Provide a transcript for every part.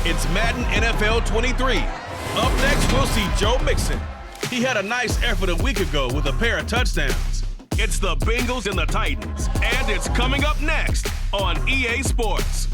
It's Madden NFL 23. Up next, we'll see Joe Mixon. He had a nice effort a week ago with a pair of touchdowns. It's the Bengals and the Titans, and it's coming up next on EA Sports.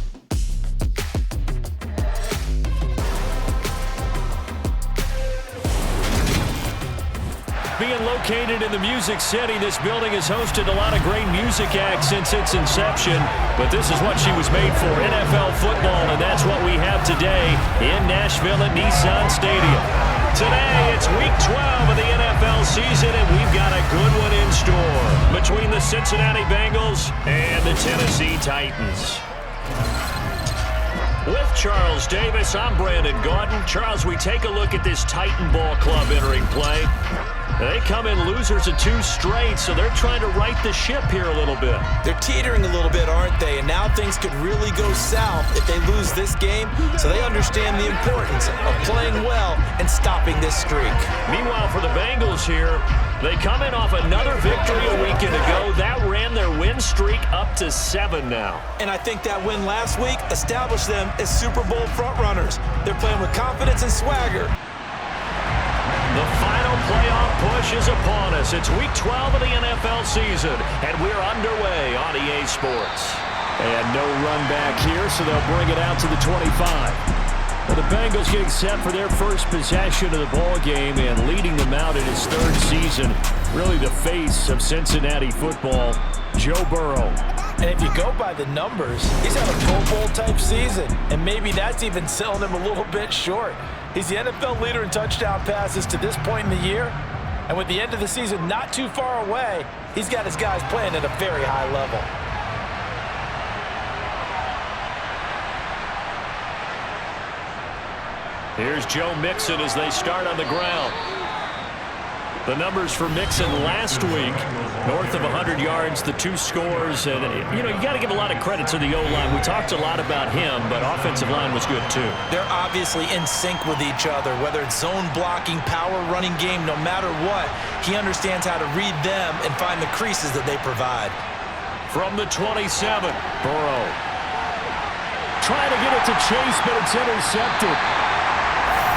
Being located in the Music City, this building has hosted a lot of great music acts since its inception, but this is what she was made for, NFL football, and that's what we have today in Nashville at Nissan Stadium. Today, it's Week 12 of the NFL season, and we've got a good one in store between the Cincinnati Bengals and the Tennessee Titans. With Charles Davis, I'm Brandon Gaudin. Charles, we take a look at this Titan Ball Club entering play. They come in losers of 2 straight, so they're trying to right the ship here a little bit. They're teetering a little bit, aren't they? And now things could really go south if they lose this game, so they understand the importance of playing well and stopping this streak. Meanwhile, for the Bengals here, they come in off another victory a weekend ago. That ran their win streak up to 7 now. And I think that win last week established them as Super Bowl frontrunners. They're playing with confidence and swagger. The final playoff push is upon us. It's Week 12 of the NFL season, and we're underway on EA Sports. And no run back here, so they'll bring it out to the 25. Well, the Bengals getting set for their first possession of the ball game and leading them out in his 3rd season. Really the face of Cincinnati football, Joe Burrow. And if you go by the numbers, he's had a Pro Bowl type season, and maybe that's even selling him a little bit short. He's the NFL leader in touchdown passes to this point in the year, and with the end of the season not too far away, he's got his guys playing at a very high level. Here's Joe Mixon as they start on the ground. The numbers for Mixon last week, north of 100 yards, the 2 scores, and you got to give a lot of credit to the O-line. We talked a lot about him, but offensive line was good too. They're obviously in sync with each other, whether it's zone blocking, power running game, no matter what. He understands how to read them and find the creases that they provide. From the 27, Burrow. Trying to get it to Chase, but it's intercepted.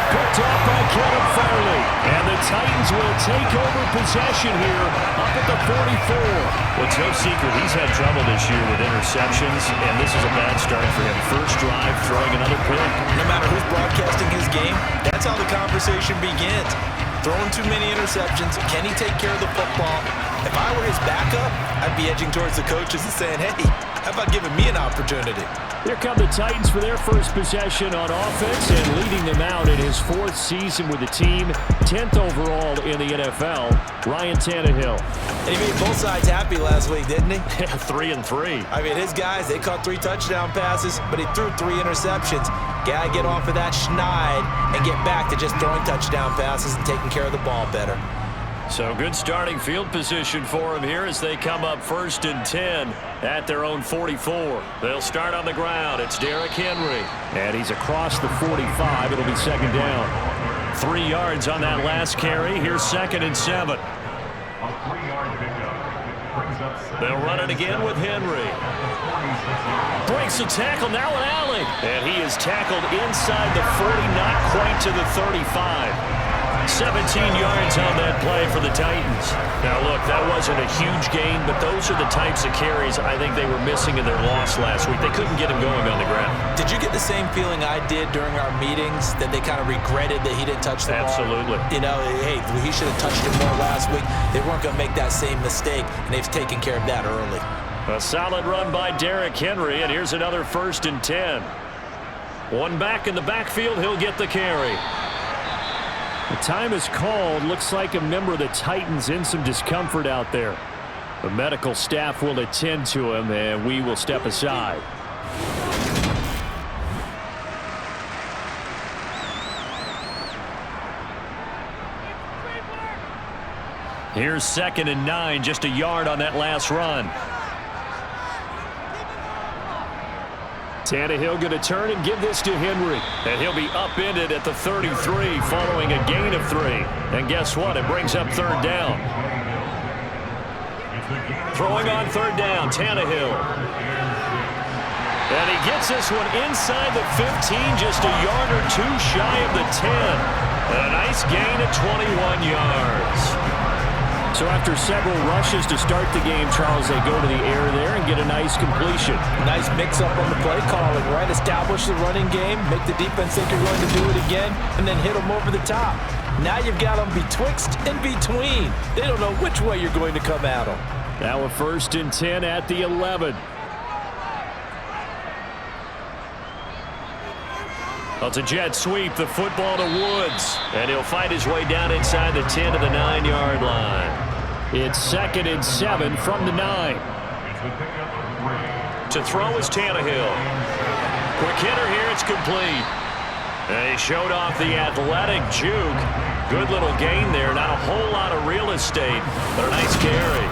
Picked off by Kevin Farley. And the Titans will take over possession here up at the 44. Well, it's no secret he's had trouble this year with interceptions, and this is a bad start for him. First drive, throwing another pick. No matter who's broadcasting his game, that's how the conversation begins. Throwing too many interceptions. Can he take care of the football? If I were his backup, I'd be edging towards the coaches and saying, hey, how about giving me an opportunity? Here come the Titans for their first possession on offense and leading them out in his 4th season with the team, 10th overall in the NFL, Ryan Tannehill. And he made both sides happy last week, didn't he? Yeah, 3-3. I mean, his guys, they caught 3 touchdown passes, but he threw 3 interceptions. Gotta get off of that schneid and get back to just throwing touchdown passes and taking care of the ball better. So good starting field position for him here as they come up 1st and 10 at their own 44. They'll start on the ground. It's Derrick Henry. And he's across the 45. It'll be 2nd down. 3 yards on that last carry. Here's 2nd and 7. They'll run it again with Henry. Breaks a tackle, now an alley. And he is tackled inside the 40, not quite to the 35. 17 yards on that play for the Titans. Now, look, that wasn't a huge gain, but those are the types of carries I think they were missing in their loss last week. They couldn't get him going on the ground. Did you get the same feeling I did during our meetings, that they kind of regretted that he didn't touch the ball? Absolutely. You know, hey, he should have touched it more last week. They weren't going to make that same mistake, and they've taken care of that early. A solid run by Derrick Henry, and here's another 1st and 10. One back in the backfield, he'll get the carry. The time is called. Looks like a member of the Titans in some discomfort out there. The medical staff will attend to him, and we will step aside. Here's 2nd and 9, just a yard on that last run. Tannehill going to turn and give this to Henry. And he'll be upended at the 33 following a gain of 3. And guess what? It brings up 3rd down. Throwing on 3rd down, Tannehill. And he gets this one inside the 15, just a yard or two shy of the 10. And a nice gain of 21 yards. So after several rushes to start the game, Charles, they go to the air there and get a nice completion. Nice mix-up on the play calling, right? Establish the running game, make the defense think you're going to do it again, and then hit them over the top. Now you've got them betwixt and between. They don't know which way you're going to come at them. Now a 1st and 10 at the 11. Well, it's a jet sweep, the football to Woods. And he'll fight his way down inside the 10 to the 9-yard line. It's 2nd and 7 from the 9. To throw is Tannehill. Quick hitter here, it's complete. And he showed off the athletic juke. Good little gain there, not a whole lot of real estate, but a nice carry.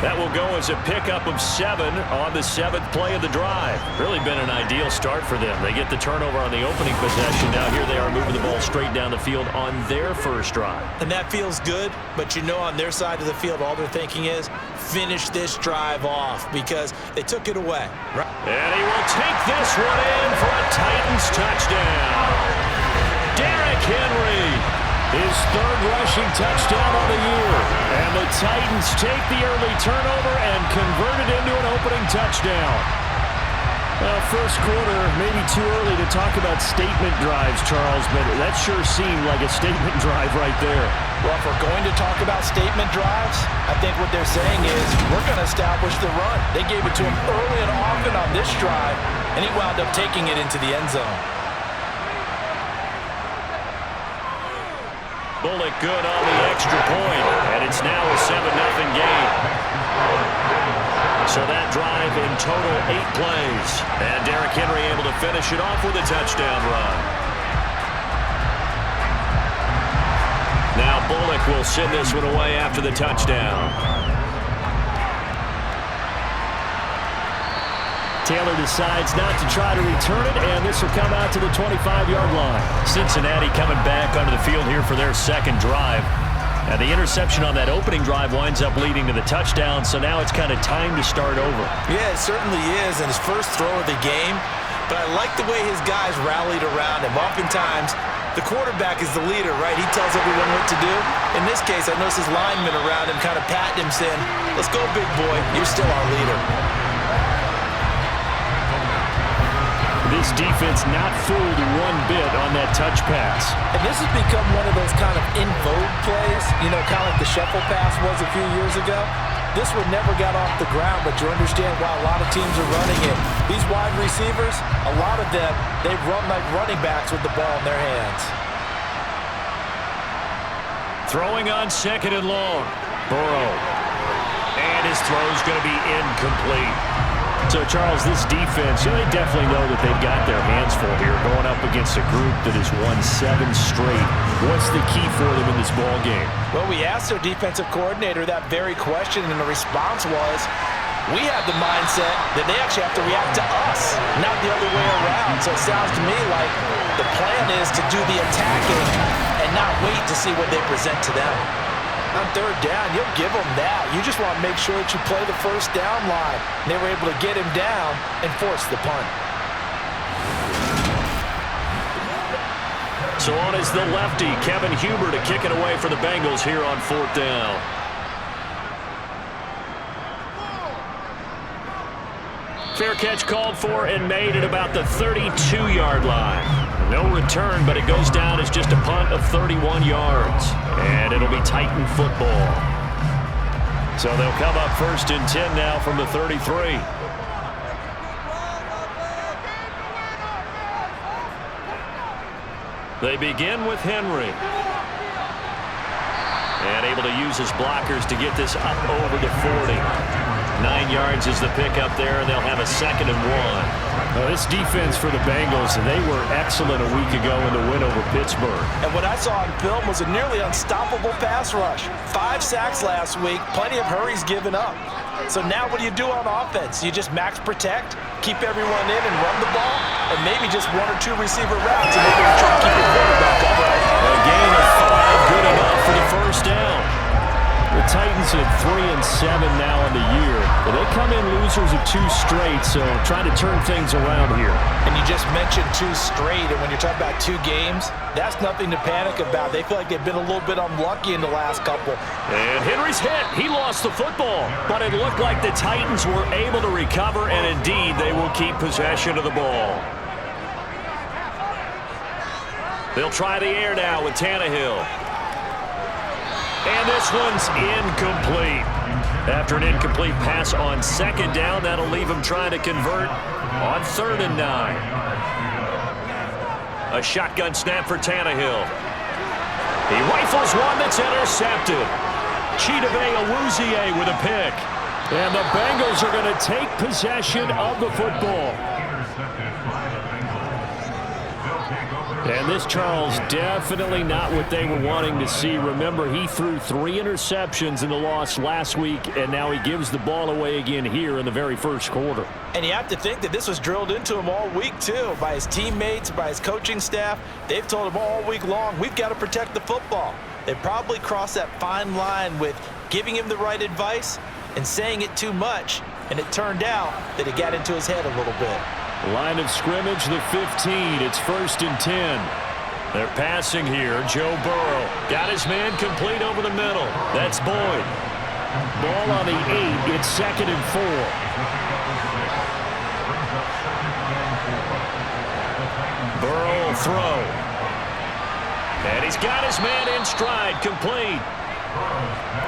That will go as a pickup of 7 on the 7th play of the drive. Really been an ideal start for them. They get the turnover on the opening possession. Now here they are moving the ball straight down the field on their first drive. And that feels good, but you know on their side of the field all they're thinking is finish this drive off because they took it away. And he will take this one in for a Titans touchdown. Derrick Henry. His 3rd rushing touchdown of the year. And the Titans take the early turnover and convert it into an opening touchdown. Well, first quarter, maybe too early to talk about statement drives, Charles, but that sure seemed like a statement drive right there. Well, if we're going to talk about statement drives, I think what they're saying is we're going to establish the run. They gave it to him early and often on this drive, and he wound up taking it into the end zone. Bullock good on the extra point, and it's now a 7-0 game. So that drive in total 8 plays, and Derrick Henry able to finish it off with a touchdown run. Now Bullock will send this one away after the touchdown. Taylor decides not to try to return it, and this will come out to the 25-yard line. Cincinnati coming back onto the field here for their 2nd drive. And the interception on that opening drive winds up leading to the touchdown, so now it's kind of time to start over. Yeah, it certainly is, and his first throw of the game. But I like the way his guys rallied around him. Oftentimes, the quarterback is the leader, right? He tells everyone what to do. In this case, I notice his linemen around him kind of patting him, saying, let's go, big boy. You're still our leader. This defense not fooled one bit on that touch pass. And this has become one of those kind of in vogue plays, you know, kind of like the shuffle pass was a few years ago. This one never got off the ground, but you understand why a lot of teams are running it. These wide receivers, a lot of them, they run like running backs with the ball in their hands. Throwing on 2nd and long. Burrow. And his throw's going to be incomplete. So, Charles, this defense, they definitely know that they've got their hands full here going up against a group that has won 7 straight. What's the key for them in this ball game? Well, we asked their defensive coordinator that very question, and the response was, we have the mindset that they actually have to react to us, not the other way around. So it sounds to me like the plan is to do the attacking and not wait to see what they present to them. On 3rd down, you'll give them that. You just want to make sure that you play the first down line. And they were able to get him down and force the punt. So on is the lefty, Kevin Huber, to kick it away for the Bengals here on 4th down. Fair catch called for and made at about the 32-yard line. No return, but it goes down as just a punt of 31 yards. And it'll be Titan football. So they'll come up 1st and 10 now from the 33. They begin with Henry. And able to use his blockers to get this up over the 40. 9 yards is the pickup there, and they'll have a 2nd and 1. Well, this defense for the Bengals, they were excellent a week ago in the win over Pittsburgh. And what I saw on film was a nearly unstoppable pass rush. 5 sacks last week, plenty of hurries given up. So now what do you do on offense? You just max protect, keep everyone in and run the ball, and maybe just 1 or 2 receiver routes and maybe try to keep your quarterback upright. A gain of 5, good enough for the first down. The Titans at 3-7 now in the year. But they come in losers of 2 straight, so trying to turn things around here. And you just mentioned 2 straight, and when you're talking about 2 games, that's nothing to panic about. They feel like they've been a little bit unlucky in the last couple. And Henry's hit. He lost the football. But it looked like the Titans were able to recover, and indeed they will keep possession of the ball. They'll try the air now with Tannehill. And this one's incomplete. After an incomplete pass on 2nd down, that'll leave him trying to convert on 3rd and 9. A shotgun snap for Tannehill. He rifles one that's intercepted. Chidobe Awuzie with a pick. And the Bengals are going to take possession of the football. And this, Charles, definitely not what they were wanting to see. Remember, he threw 3 interceptions in the loss last week, and now he gives the ball away again here in the very first quarter. And you have to think that this was drilled into him all week, too, by his teammates, by his coaching staff. They've told him all week long, we've got to protect the football. They probably crossed that fine line with giving him the right advice and saying it too much, and it turned out that it got into his head a little bit. Line of scrimmage, the 15. It's 1st and 10. They're passing here. Joe Burrow got his man complete over the middle. That's Boyd. Ball on the 8. It's 2nd and 4. Burrow will throw. And he's got his man in stride, complete.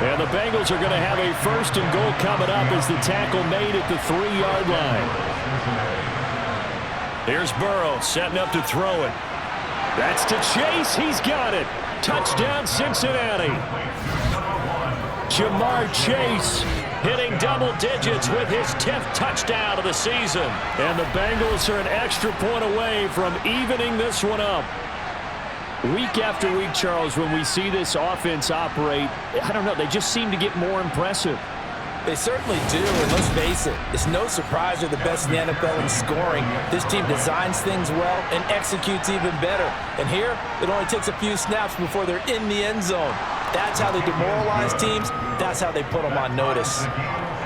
And the Bengals are going to have a 1st and goal coming up as the tackle made at the 3-yard line. Here's Burrow setting up to throw it. That's to Chase. He's got it. Touchdown, Cincinnati. Jamar Chase hitting double digits with his 10th touchdown of the season. And the Bengals are an extra point away from evening this one up. Week after week, Charles, when we see this offense operate, I don't know, they just seem to get more impressive. They certainly do, and let's face it, it's no surprise they're the best in the NFL in scoring. This team designs things well and executes even better. And here, it only takes a few snaps before they're in the end zone. That's how they demoralize teams. That's how they put them on notice.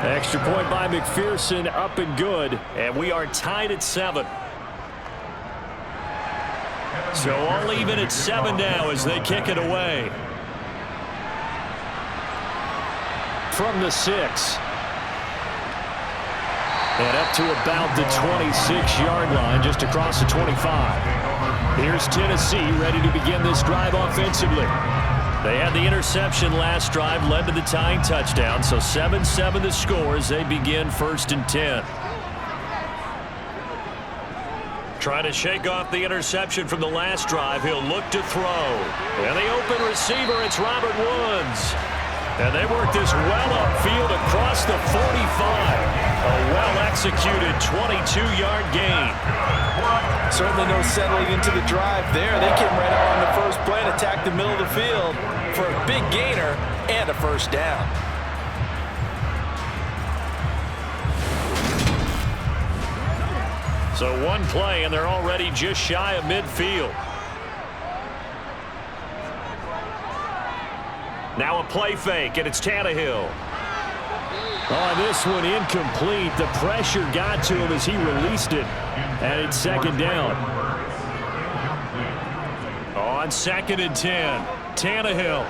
Extra point by McPherson, up and good, and we are tied at 7. So all even at 7 now as they kick it away. From the 6. And up to about the 26-yard line, just across the 25. Here's Tennessee ready to begin this drive offensively. They had the interception last drive, led to the tying touchdown, so 7-7 the score as they begin 1st and 10. Trying to shake off the interception from the last drive. He'll look to throw. And the open receiver, it's Robert Woods. And they work this well upfield across the 45. A well-executed 22-yard gain. Certainly no settling into the drive there. They came right out on the first play and attacked the middle of the field for a big gainer and a 1st down. So one play, and they're already just shy of midfield. Now a play fake, and it's Tannehill. Oh, this one incomplete. The pressure got to him as he released it, and it's 2nd down. On 2nd and 10, Tannehill.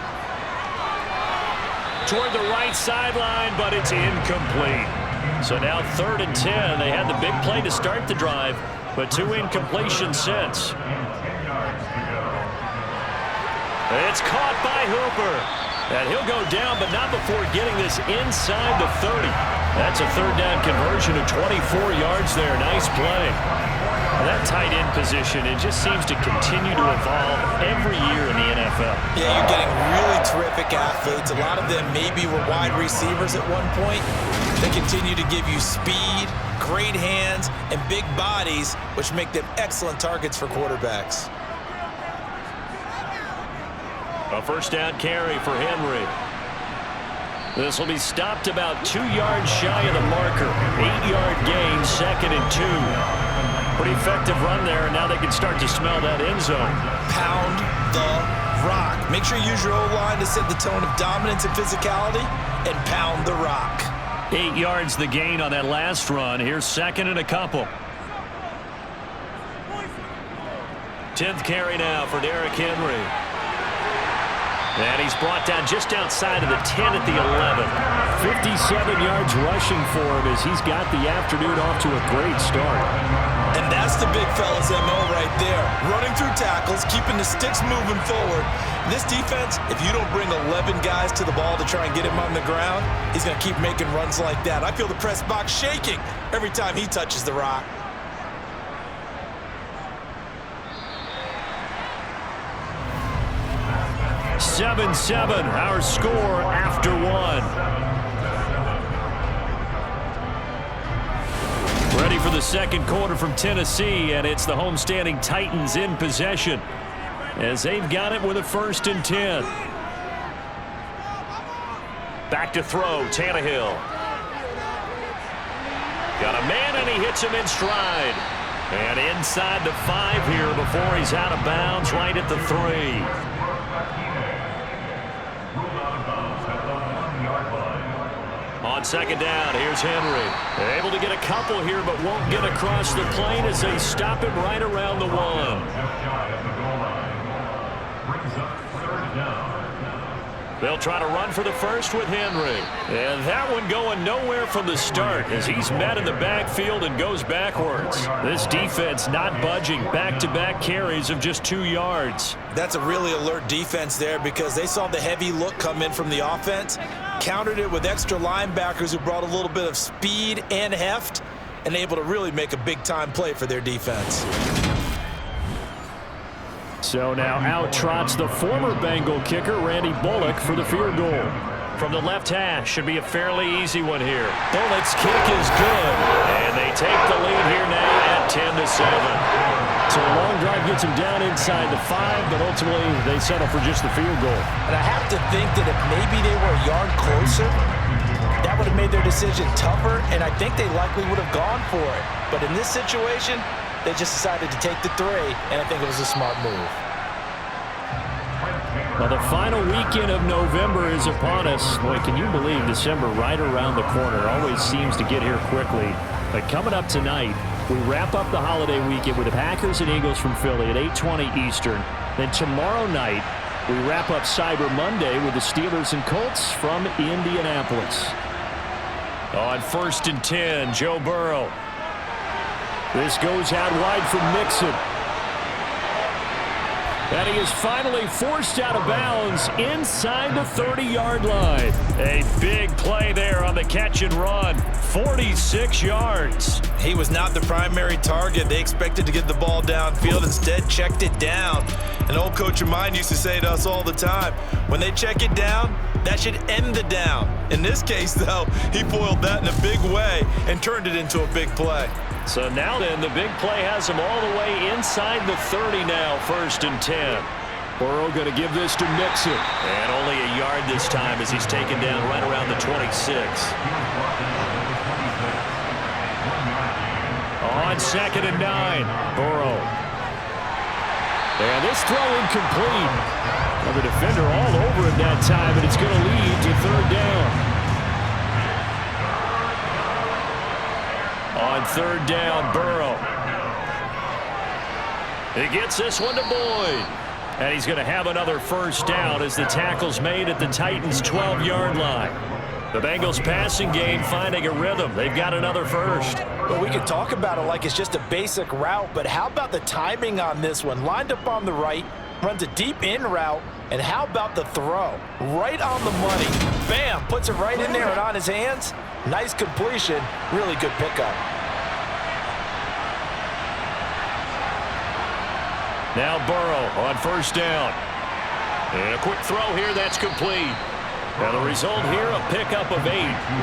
Toward the right sideline, but it's incomplete. So now 3rd and 10. They had the big play to start the drive, but 2 incompletions since. It's caught by Hooper. And he'll go down, but not before getting this inside the 30. That's a 3rd down conversion of 24 yards there. Nice play. Well, that tight end position, it just seems to continue to evolve every year in the NFL. Yeah, you're getting really terrific athletes. A lot of them maybe were wide receivers at one point. They continue to give you speed, great hands, and big bodies, which make them excellent targets for quarterbacks. A 1st down carry for Henry. This will be stopped about 2 yards shy of the marker. 8-yard gain, 2nd and 2. Pretty effective run there, and now they can start to smell that end zone. Pound the rock. Make sure you use your O-line to set the tone of dominance and physicality and pound the rock. 8 yards the gain on that last run. Here's second and a couple. 10th carry now for Derrick Henry. And he's brought down just outside of the 10 at the 11. 57 yards rushing for him as he's got the afternoon off to a great start. And that's the big fella's MO right there. Running through tackles, keeping the sticks moving forward. This defense, if you don't bring 11 guys to the ball to try and get him on the ground, he's going to keep making runs like that. I feel the press box shaking every time he touches the rock. Seven, our score after one. Ready for the second quarter from Tennessee, and it's the homestanding Titans in possession as they've got it with a 1st and 10. Back to throw, Tannehill. Got a man, and he hits him in stride. And inside the 5 here before he's out of bounds, right at the 3. On second down, here's Henry. Able to get a couple here, but won't get across the plane as they stop him right around the 1. They'll try to run for the first with Henry. And that one going nowhere from the start as he's met in the backfield and goes backwards. This defense not budging. Back-to-back carries of just 2 yards. That's a really alert defense there because they saw the heavy look come in from the offense, countered it with extra linebackers who brought a little bit of speed and heft, and able to really make a big-time play for their defense. So now out trots the former Bengal kicker, Randy Bullock, for the field goal. From the left hash, should be a fairly easy one here. Bullock's kick is good, and they take the lead here now at 10-7. So a long drive gets him down inside the 5, but ultimately they settle for just the field goal. And I have to think that if maybe they were a yard closer, that would have made their decision tougher, and I think they likely would have gone for it. But in this situation, they just decided to take the 3, and I think it was a smart move. Well, the final weekend of November is upon us. Boy, can you believe December right around the corner? Always seems to get here quickly. But coming up tonight, we wrap up the holiday weekend with the Packers and Eagles from Philly at 8:20 Eastern. Then tomorrow night, we wrap up Cyber Monday with the Steelers and Colts from Indianapolis. On 1st and 10, Joe Burrow. This goes out wide for Mixon. And he is finally forced out of bounds inside the 30-yard line. A big play there on the catch and run. 46 yards. He was not the primary target. They expected to get the ball downfield. Instead, checked it down. An old coach of mine used to say to us all the time, when they check it down, that should end the down. In this case, though, he foiled that in a big way and turned it into a big play. So now then, the big play has him all the way inside the 30 now, 1st and 10. Burrow going to give this to Mixon. And only a yard this time as he's taken down right around the 26. On 2nd and 9, Burrow. And this throw incomplete. Well, the defender all over him that time, and it's going to lead to 3rd down. On 3rd down, Burrow. He gets this one to Boyd. And he's going to have another 1st down as the tackle's made at the Titans' 12-yard line. The Bengals passing game finding a rhythm. They've got another 1st. Well, we could talk about it like it's just a basic route, but how about the timing on this one? Lined up on the right, runs a deep in route, and how about the throw? Right on the money. Bam! Puts it right in there and on his hands. Nice completion. Really good pickup. Now Burrow on 1st down. And a quick throw here, that's complete. Now the result here, a pickup of 8.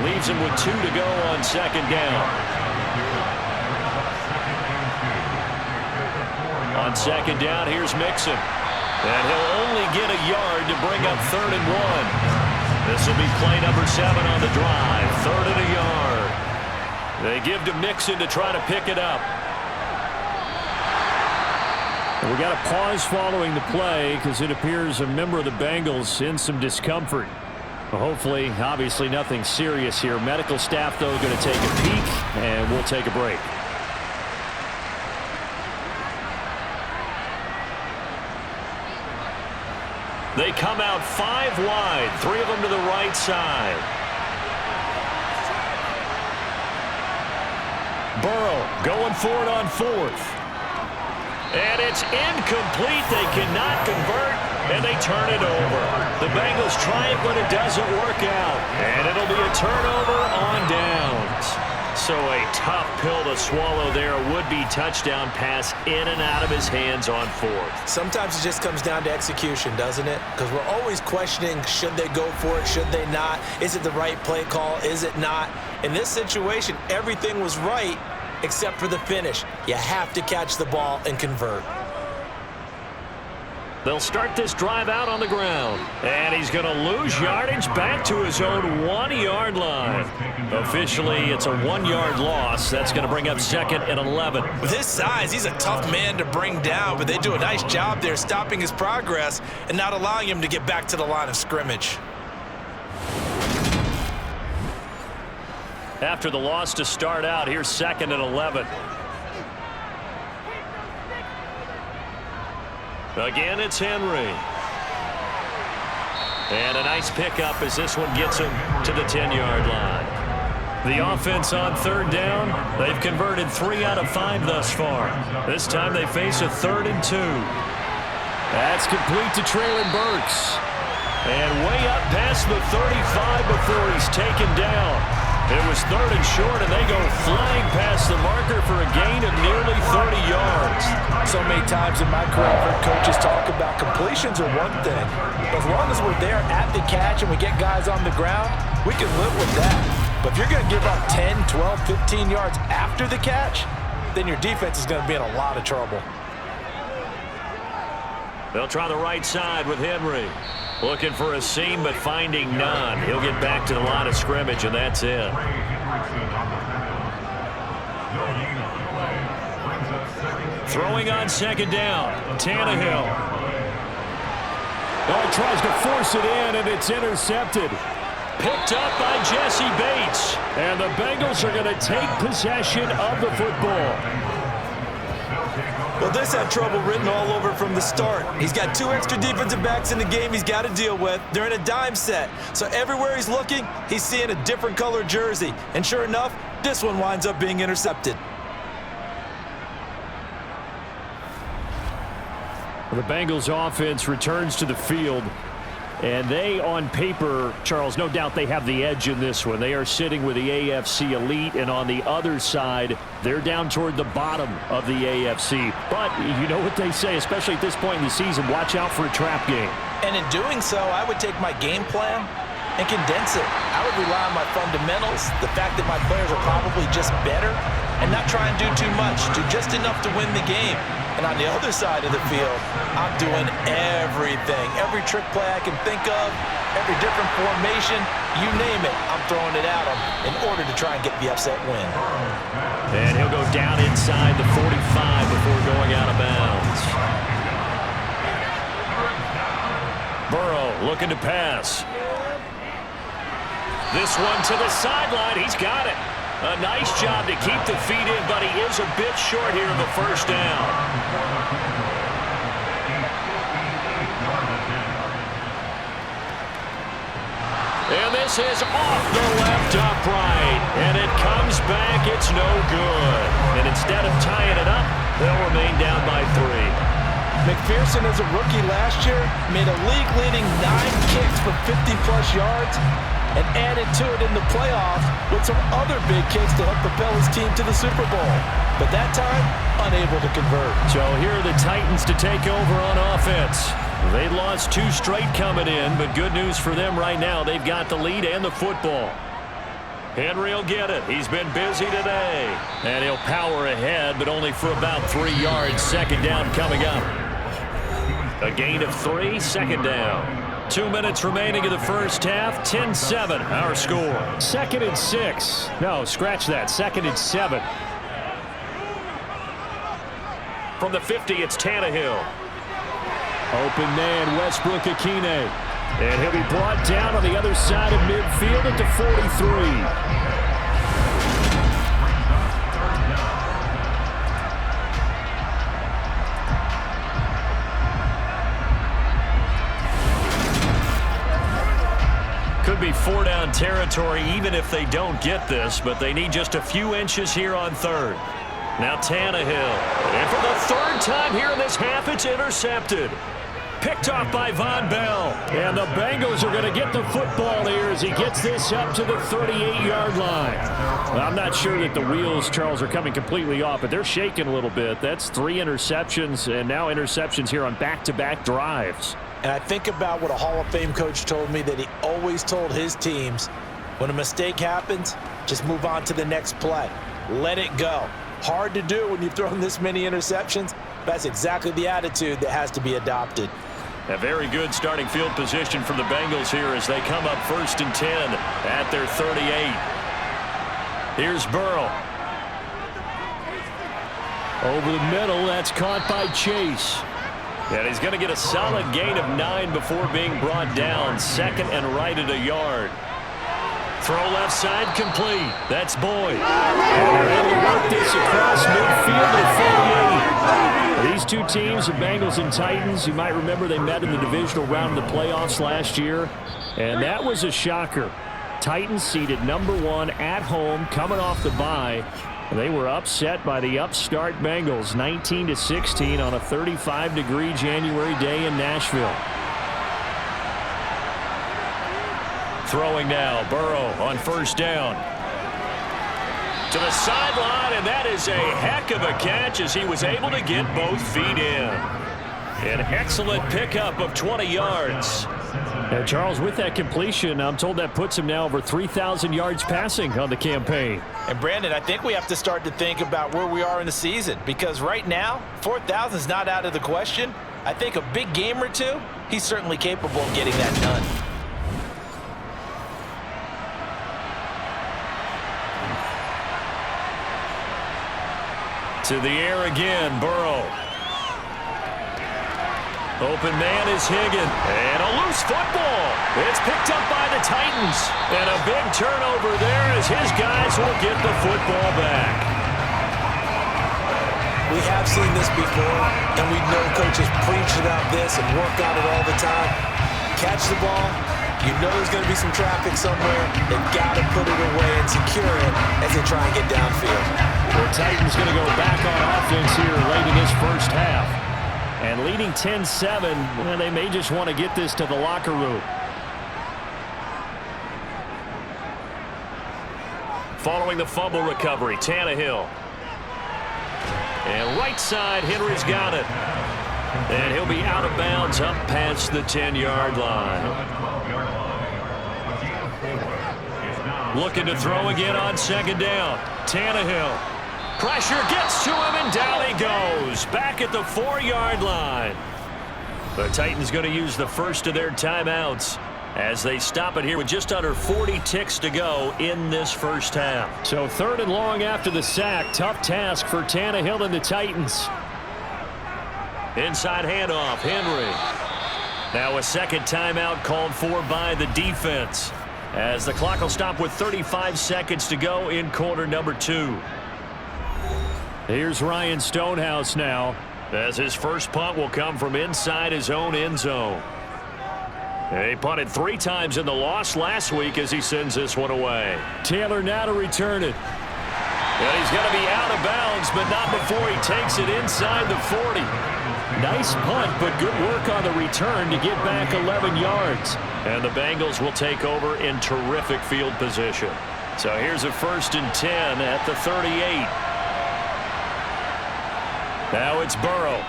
Leaves him with 2 to go on 2nd down. On 2nd down, here's Mixon. And he'll only get a yard to bring up 3rd and 1. This will be play number 7 on the drive. 3rd and a yard. They give to Mixon to try to pick it up. We got a pause following the play because it appears a member of the Bengals in some discomfort. Well, hopefully, obviously nothing serious here. Medical staff, though, going to take a peek, and we'll take a break. They come out 5 wide, 3 of them to the right side. Burrow going for it on 4th. And it's incomplete. They cannot convert, and they turn it over. The Bengals try it, but it doesn't work out. And it'll be a turnover on downs. So a tough pill to swallow there. A would-be touchdown pass in and out of his hands on 4th. Sometimes it just comes down to execution, doesn't it? Because we're always questioning, should they go for it, should they not? Is it the right play call, is it not? In this situation, everything was right except for the finish. You have to catch the ball and convert. They'll start this drive out on the ground. And he's going to lose yardage back to his own 1-yard line. Officially, it's a 1-yard loss. That's going to bring up 2nd and 11. With his size, he's a tough man to bring down, but they do a nice job there stopping his progress and not allowing him to get back to the line of scrimmage. After the loss to start out, here's 2nd and 11. Again, it's Henry. And a nice pickup as this one gets him to the 10-yard line. The offense on 3rd down, they've converted 3 out of 5 thus far. This time they face a 3rd and 2. That's complete to Traylon Burks. And way up past the 35 before he's taken down. It was 3rd and short, and they go flying past the marker for a gain of nearly 30 yards. So many times in my career, I've heard coaches talk about completions are one thing. But as long as we're there at the catch and we get guys on the ground, we can live with that. But if you're going to give up 10, 12, 15 yards after the catch, then your defense is going to be in a lot of trouble. They'll try the right side with Henry. Looking for a seam, but finding none. He'll get back to the line of scrimmage, and that's it. Throwing on 2nd down, Tannehill. Oh, tries to force it in, and it's intercepted. Picked up by Jesse Bates. And the Bengals are going to take possession of the football. Well, this had trouble written all over from the start. He's got 2 extra defensive backs in the game he's got to deal with. They're in a dime set. So everywhere he's looking, he's seeing a different color jersey. And sure enough, this one winds up being intercepted. The Bengals offense returns to the field. And they, on paper, Charles, no doubt they have the edge in this one. They are sitting with the AFC elite, and on the other side, they're down toward the bottom of the AFC. But you know what they say, especially at this point in the season, watch out for a trap game. And in doing so, I would take my game plan and condense it. I would rely on my fundamentals, the fact that my players are probably just better, and not try and do too much, do just enough to win the game. And on the other side of the field, I'm doing everything. Every trick play I can think of, every different formation, you name it, I'm throwing it at them in order to try and get the upset win. And he'll go down inside the 45 before going out of bounds. Burrow looking to pass. This one to the sideline. He's got it. A nice job to keep the feet in, but he is a bit short here of the 1st down. And this is off the left upright. And it comes back. It's no good. And instead of tying it up, they'll remain down by 3. McPherson, as a rookie last year, made a league-leading 9 kicks for 50-plus yards and added to it in the playoffs with some other big kicks to help propel his team to the Super Bowl. But that time, unable to convert. So here are the Titans to take over on offense. They lost 2 straight coming in, but good news for them right now. They've got the lead and the football. Henry will get it. He's been busy today. And he'll power ahead, but only for about 3 yards. 2nd down coming up. A gain of 3, 2nd down. 2 minutes remaining in the first half. 10-7, our score. 2nd and 6. No, scratch that. 2nd and 7. From the 50, it's Tannehill. Open man, Westbrook-Akine. And he'll be brought down on the other side of midfield at the 43. Could be 4-down territory even if they don't get this, but they need just a few inches here on third. Now Tannehill. And for the third time here in this half, it's intercepted. Picked off by Von Bell. And the Bengals are going to get the football here as he gets this up to the 38-yard line. Well, I'm not sure that the wheels, Charles, are coming completely off, but they're shaking a little bit. That's 3 interceptions, and now interceptions here on back-to-back drives. And I think about what a Hall of Fame coach told me, that he always told his teams, when a mistake happens, just move on to the next play. Let it go. Hard to do when you've thrown this many interceptions. That's exactly the attitude that has to be adopted. A very good starting field position for the Bengals here as they come up 1st and 10 at their 38. Here's Burrow. Over the middle, that's caught by Chase. And he's going to get a solid gain of 9 before being brought down. 2nd and right at a yard. Throw left side complete. That's Boyd. And they're able to work this across midfield at 48. These two teams, the Bengals and Titans, you might remember they met in the divisional round of the playoffs last year. And that was a shocker. Titans seeded #1 at home, coming off the bye. They were upset by the upstart Bengals, 19-16 on a 35-degree January day in Nashville. Throwing now, Burrow on 1st down. To the sideline, and that is a heck of a catch as he was able to get both feet in. An excellent pickup of 20 yards. Now, Charles, with that completion, I'm told that puts him now over 3,000 yards passing on the campaign. And, Brandon, I think we have to start to think about where we are in the season, because right now, 4,000 is not out of the question. I think a big game or two, he's certainly capable of getting that done. To the air again, Burrow. Open man is Higgins. And a loose football. It's picked up by the Titans. And a big turnover there as his guys will get the football back. We have seen this before, and we know coaches preach about this and work on it all the time. Catch the ball. You know there's going to be some traffic somewhere. They've got to put it away and secure it as they try and get downfield. The Titans going to go back on offense here late in this first half. And leading 10-7, well, they may just want to get this to the locker room. Following the fumble recovery, Tannehill. And right side, Henry's got it. And he'll be out of bounds up past the 10-yard line. Looking to throw again on 2nd down. Tannehill. Pressure gets to him, and down he goes. Back at the 4-yard line. The Titans going to use the first of their timeouts as they stop it here with just under 40 ticks to go in this first half. So 3rd and long after the sack. Tough task for Tannehill and the Titans. Inside handoff, Henry. Now a 2nd timeout called for by the defense as the clock will stop with 35 seconds to go in quarter number 2. Here's Ryan Stonehouse now, as his first punt will come from inside his own end zone. He punted 3 times in the loss last week as he sends this one away. Taylor now to return it. And he's going to be out of bounds, but not before he takes it inside the 40. Nice punt, but good work on the return to get back 11 yards. And the Bengals will take over in terrific field position. So here's a 1st and 10 at the 38. Now it's Burrow.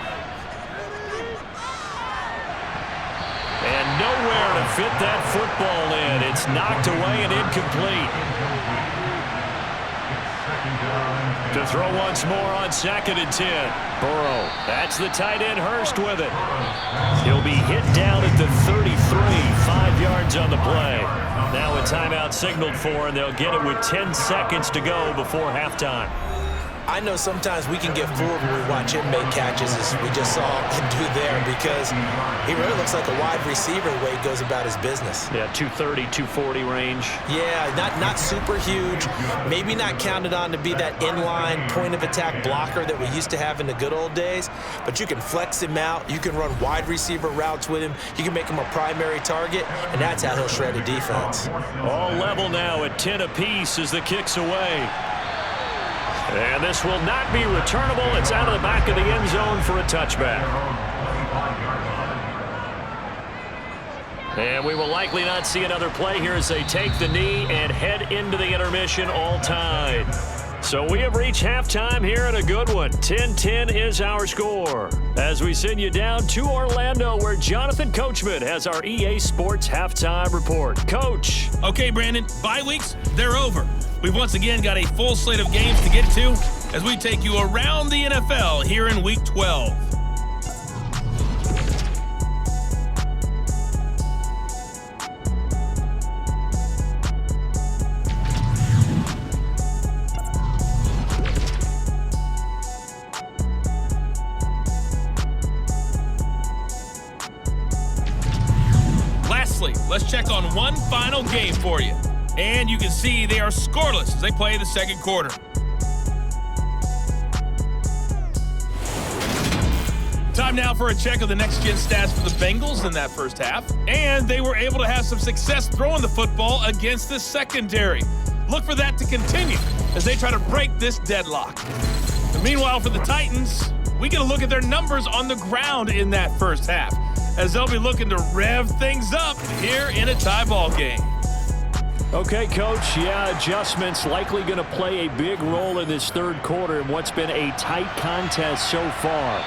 And nowhere to fit that football in. It's knocked away and incomplete. To throw once more on 2nd and 10. Burrow. That's the tight end Hurst with it. He'll be hit down at the 33. 5 yards on the play. Now a timeout signaled for, and they'll get it with 10 seconds to go before halftime. I know sometimes we can get fooled when we watch him make catches as we just saw him do there because he really looks like a wide receiver the way he goes about his business. Yeah, 230, 240 range. Yeah, not super huge. Maybe not counted on to be that inline point-of-attack blocker that we used to have in the good old days, but you can flex him out. You can run wide receiver routes with him. You can make him a primary target, and that's how he'll shred a defense. All level now at 10 apiece as the kick's away. And this will not be returnable. It's out of the back of the end zone for a touchback. And we will likely not see another play here as they take the knee and head into the intermission all tied. So we have reached halftime here in a good one. 10-10 is our score. As we send you down to Orlando where Jonathan Coachman has our EA Sports halftime report. Coach. Okay, Brandon, bye weeks, they're over. We've once again got a full slate of games to get to as we take you around the NFL here in Week 12. Lastly, let's check on one final game for you. And you can see they are scoreless as they play the second quarter. Time now for a check of the next-gen stats for the Bengals in that first half. And they were able to have some success throwing the football against the secondary. Look for that to continue as they try to break this deadlock. And meanwhile, for the Titans, we get a look at their numbers on the ground in that first half as they'll be looking to rev things up here in a tie ball game. Okay, Coach, yeah, adjustments likely going to play a big role in this third quarter in what's been a tight contest so far.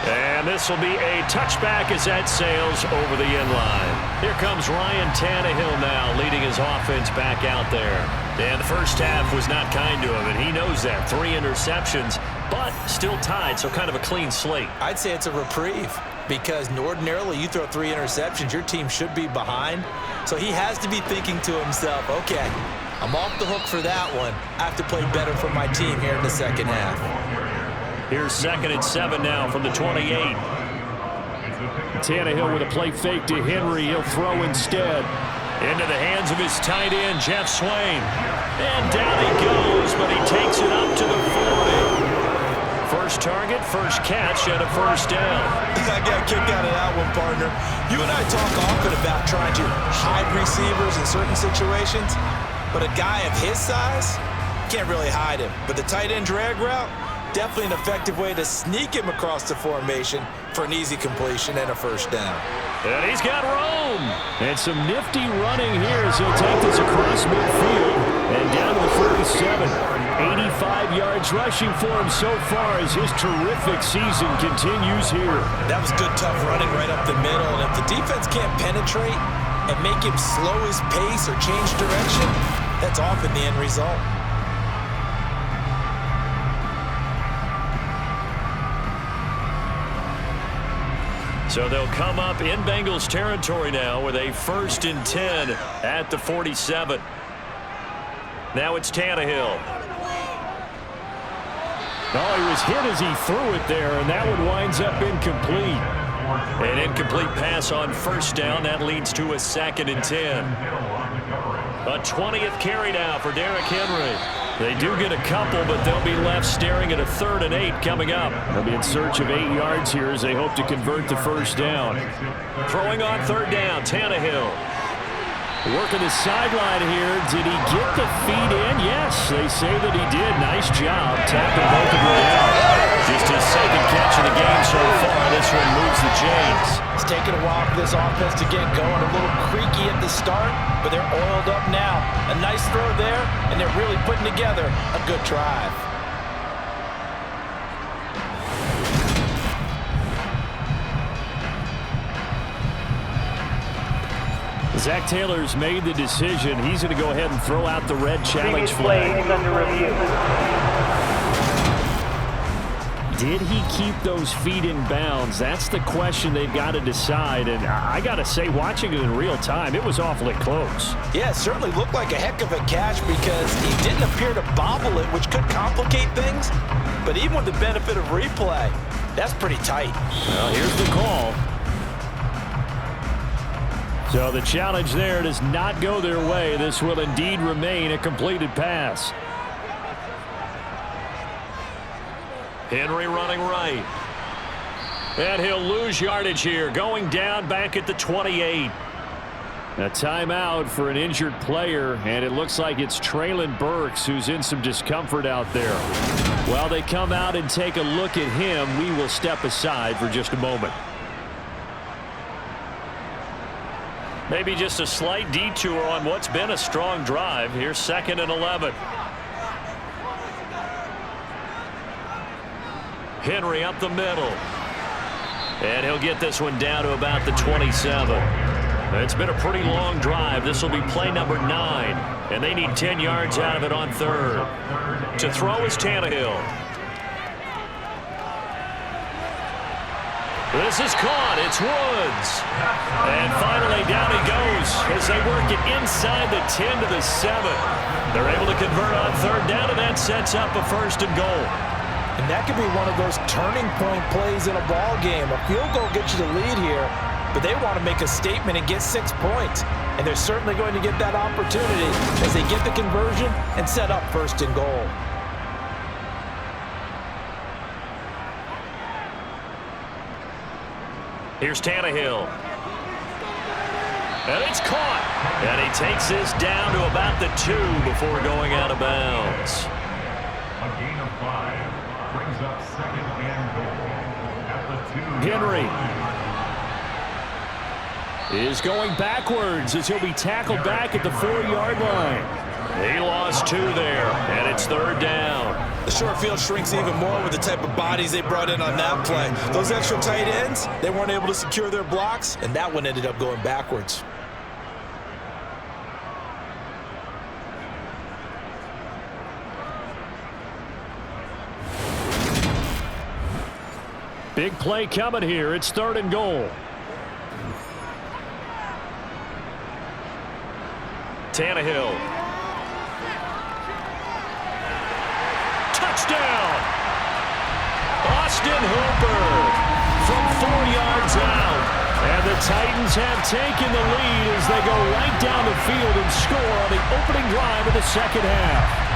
And this will be a touchback as that sails over the end line. Here comes Ryan Tannehill now leading his offense back out there. And the first half was not kind to him, and he knows that. 3 interceptions, but still tied, so kind of a clean slate. I'd say it's a reprieve because ordinarily you throw 3 interceptions, your team should be behind. So he has to be thinking to himself, okay, I'm off the hook for that one. I have to play better for my team here in the second half. Here's 2nd and 7 now from the 28. Tannehill with a play fake to Henry. He'll throw instead. Into the hands of his tight end, Jeff Swain. And down he goes, but he takes it up to the 40. First target, first catch, and a first down. I got kicked out of that one, partner. You and I talk often about trying to hide receivers in certain situations, but a guy of his size can't really hide him. But the tight end drag route, definitely an effective way to sneak him across the formation for an easy completion and a first down. And he's got room. And some nifty running here as he'll take this across midfield and down to the 47. 85 yards rushing for him so far as his terrific season continues here. That was good, tough running right up the middle. And if the defense can't penetrate and make him slow his pace or change direction, that's often the end result. So they'll come up in Bengals territory now with a 1st and 10 at the 47. Now it's Tannehill. Oh, he was hit as he threw it there, and that one winds up incomplete. An incomplete pass on first down. That leads to a 2nd and 10. A 20th carry now for Derrick Henry. They do get a couple, but they'll be left staring at a 3rd and 8 coming up. They'll be in search of 8 yards here as they hope to convert the first down. Throwing on 3rd down, Tannehill. Working the sideline here. Did he get the feet in? Yes, they say that he did. Nice job. Tapping both of them out. Just his 2nd catch of the game so far. This one moves the chains. It's taken a while for this offense to get going. A little creaky at the start, but they're oiled up now. A nice throw there, and they're really putting together a good drive. Zach Taylor's made the decision. He's going to go ahead and throw out the red challenge flag. Play is under review. did he keep those feet in bounds? That's the question they've got to decide. And I got to say, watching it in real time, it was awfully close. Yeah, it certainly looked like a heck of a catch because he didn't appear to bobble it, which could complicate things. But even with the benefit of replay, that's pretty tight. Well, here's the call. So the challenge there does not go their way. This will indeed remain a completed pass. Henry running right. And he'll lose yardage here, going down back at the 28. A timeout for an injured player, and it looks like it's Traylon Burks who's in some discomfort out there. While they come out and take a look at him, we will step aside for just a moment. Maybe just a slight detour on what's been a strong drive. Here's 2nd and 11. Henry up the middle. And he'll get this one down to about the 27. It's been a pretty long drive. This will be play number 9. And they need 10 yards out of it on 3rd. To throw is Tannehill. This is caught. It's Woods. And finally down he goes as they work it inside the 10 to the 7. They're able to convert on 3rd down, and that sets up a 1st and goal. And that could be one of those turning point plays in a ball game. A field goal gets you the lead here, but they want to make a statement and get 6 points. And they're certainly going to get that opportunity as they get the conversion and set up 1st and goal. Here's Tannehill. And it's caught. And he takes this down to about the 2 before going out of bounds. A gain of 5 brings up 2nd and goal at the 2. Henry is going backwards as he'll be tackled back at the 4-yard line. He lost 2 there, and it's 3rd down. The short field shrinks even more with the type of bodies they brought in on that play. Those extra tight ends, they weren't able to secure their blocks, and that one ended up going backwards. Big play coming here. It's 3rd and goal. Tannehill. Touchdown! Austin Hooper from 4 yards out. And the Titans have taken the lead as they go right down the field and score on the opening drive of the 2nd half.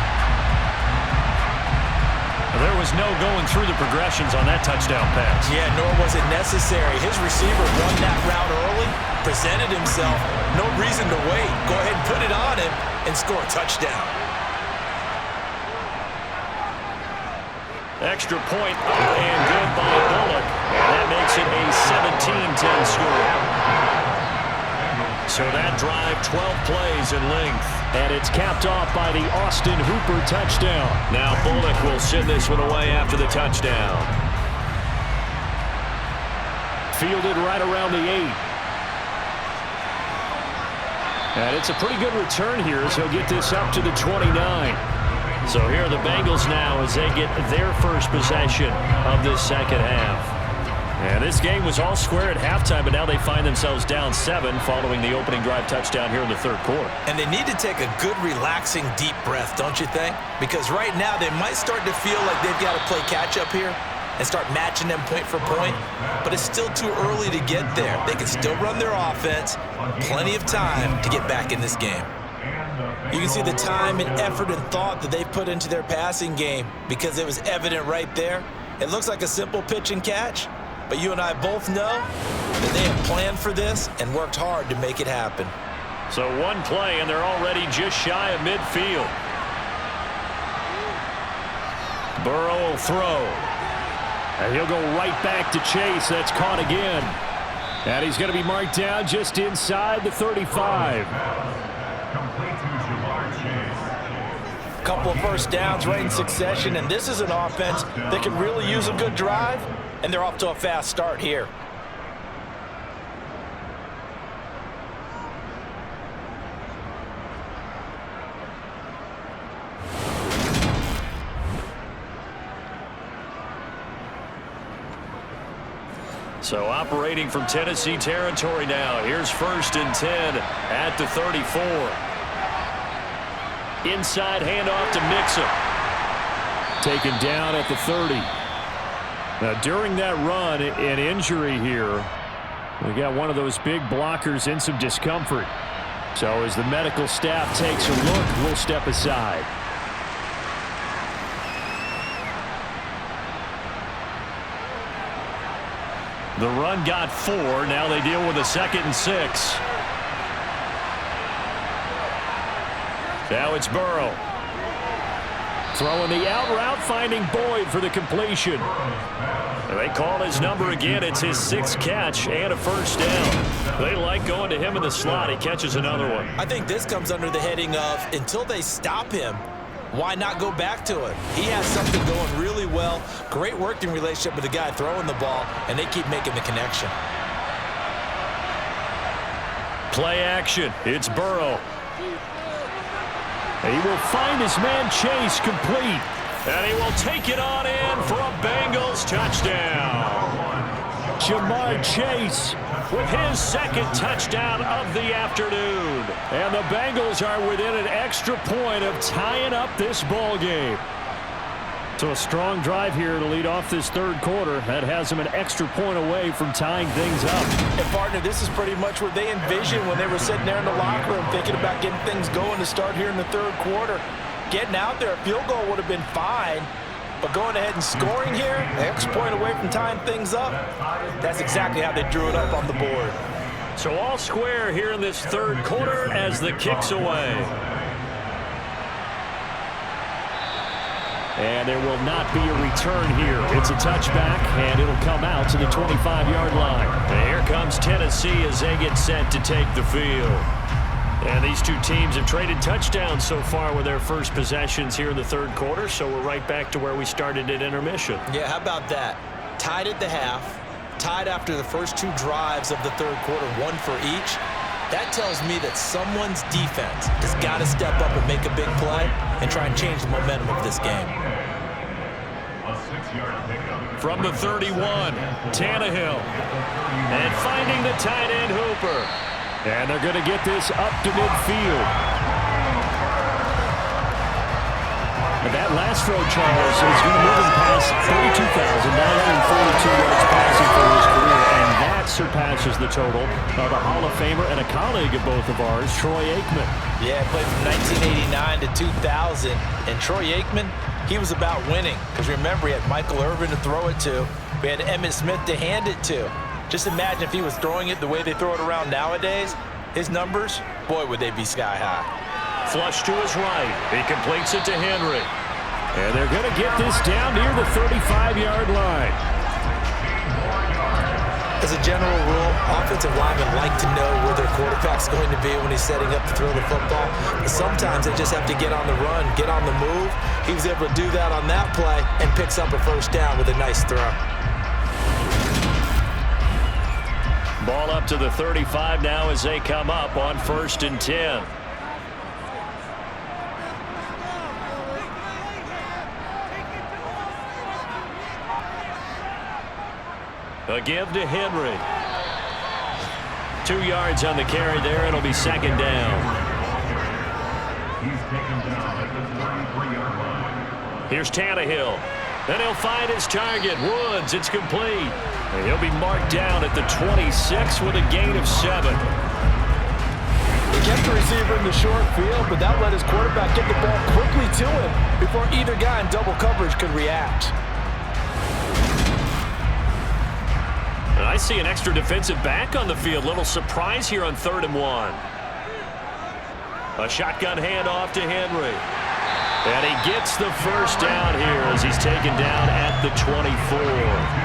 There was no going through the progressions on that touchdown pass. Yeah, nor was it necessary. His receiver won that route early, presented himself, no reason to wait. Go ahead and put it on him and score a touchdown. Extra point up and good by Bullock. And that makes it a 17-10 score. So that drive, 12 plays in length. And it's capped off by the Austin Hooper touchdown. Now Bullock will send this one away after the touchdown. Fielded right around the 8. And it's a pretty good return here as he'll get this up to the 29. So here are the Bengals now as they get their first possession of this 2nd half. And this game was all square at halftime, but now they find themselves down 7 following the opening drive touchdown here in the 3rd quarter. And they need to take a good, relaxing, deep breath, don't you think? Because right now they might start to feel like they've got to play catch-up here and start matching them point for point, but it's still too early to get there. They can still run their offense, plenty of time to get back in this game. You can see the time and effort and thought that they've put into their passing game because it was evident right there. It looks like a simple pitch and catch, but you and I both know that they have planned for this and worked hard to make it happen. So one play, and they're already just shy of midfield. Burrow will throw. And he'll go right back to Chase. That's caught again. And he's going to be marked down just inside the 35. A couple of first downs right in succession, and this is an offense that can really use a good drive, and they're off to a fast start here. So operating from Tennessee territory now. Here's 1st and 10 at the 34. Inside handoff to Mixon. Taken down at the 30. Now, during that run, an injury here. We got one of those big blockers in some discomfort. So as the medical staff takes a look, we'll step aside. The run got 4. Now they deal with a 2nd and 6. Now it's Burrow. Throwing the out route, finding Boyd for the completion. And they call his number again. It's his 6th catch and a 1st down. They like going to him in the slot. He catches another one. I think this comes under the heading of until they stop him, why not go back to it? He has something going really well. Great working relationship with the guy throwing the ball, and they keep making the connection. Play action. It's Burrow. He will find his man Chase complete. And he will take it on in for a Bengals touchdown. Jamar Chase with his 2nd touchdown of the afternoon. And the Bengals are within an extra point of tying up this ball game. So a strong drive here to lead off this 3rd quarter. That has them an extra point away from tying things up. And, partner, this is pretty much what they envisioned when they were sitting there in the locker room thinking about getting things going to start here in the 3rd quarter. Getting out there, a field goal would have been fine. But going ahead and scoring here, an extra point away from tying things up, that's exactly how they drew it up on the board. So all square here in this 3rd quarter as the kick's away. And there will not be a return here. It's a touchback, and it'll come out to the 25-yard line. And here comes Tennessee as they get set to take the field. And these two teams have traded touchdowns so far with their first possessions here in the 3rd quarter, so we're right back to where we started at intermission. Yeah, how about that? Tied at the half, tied after the first 2 drives of the 3rd quarter, 1 for each. That tells me that someone's defense has got to step up and make a big play and try and change the momentum of this game. From the 31, Tannehill. And finding the tight end Hooper. And they're going to get this up to midfield. And that last throw, Charles, is going to move him past 32,942 yards passing for his career. And that surpasses the total of a Hall of Famer and a colleague of both of ours, Troy Aikman. Yeah, played from 1989 to 2000. And Troy Aikman, he was about winning. Because remember, he had Michael Irvin to throw it to. We had Emmitt Smith to hand it to. Just imagine if he was throwing it the way they throw it around nowadays. His numbers, boy, would they be sky high. Flush to his right. He completes it to Henry. And they're going to get this down near the 35-yard line. As a general rule, offensive linemen like to know where their quarterback's going to be when he's setting up to throw the football. But sometimes they just have to get on the run, get on the move. He was able to do that on that play and picks up a 1st down with a nice throw. Ball up to the 35 now as they come up on 1st and 10. A give to Henry. 2 yards on the carry there. It'll be 2nd down. He's taken down at the 33-yard line. Here's Tannehill. Then he'll find his target, Woods. It's complete. And he'll be marked down at the 26 with a gain of 7. He kept the receiver in the short field, but that let his quarterback get the ball quickly to him before either guy in double coverage could react. And I see an extra defensive back on the field. Little surprise here on 3rd and 1. A shotgun handoff to Henry. And he gets the 1st down here as he's taken down at the 24.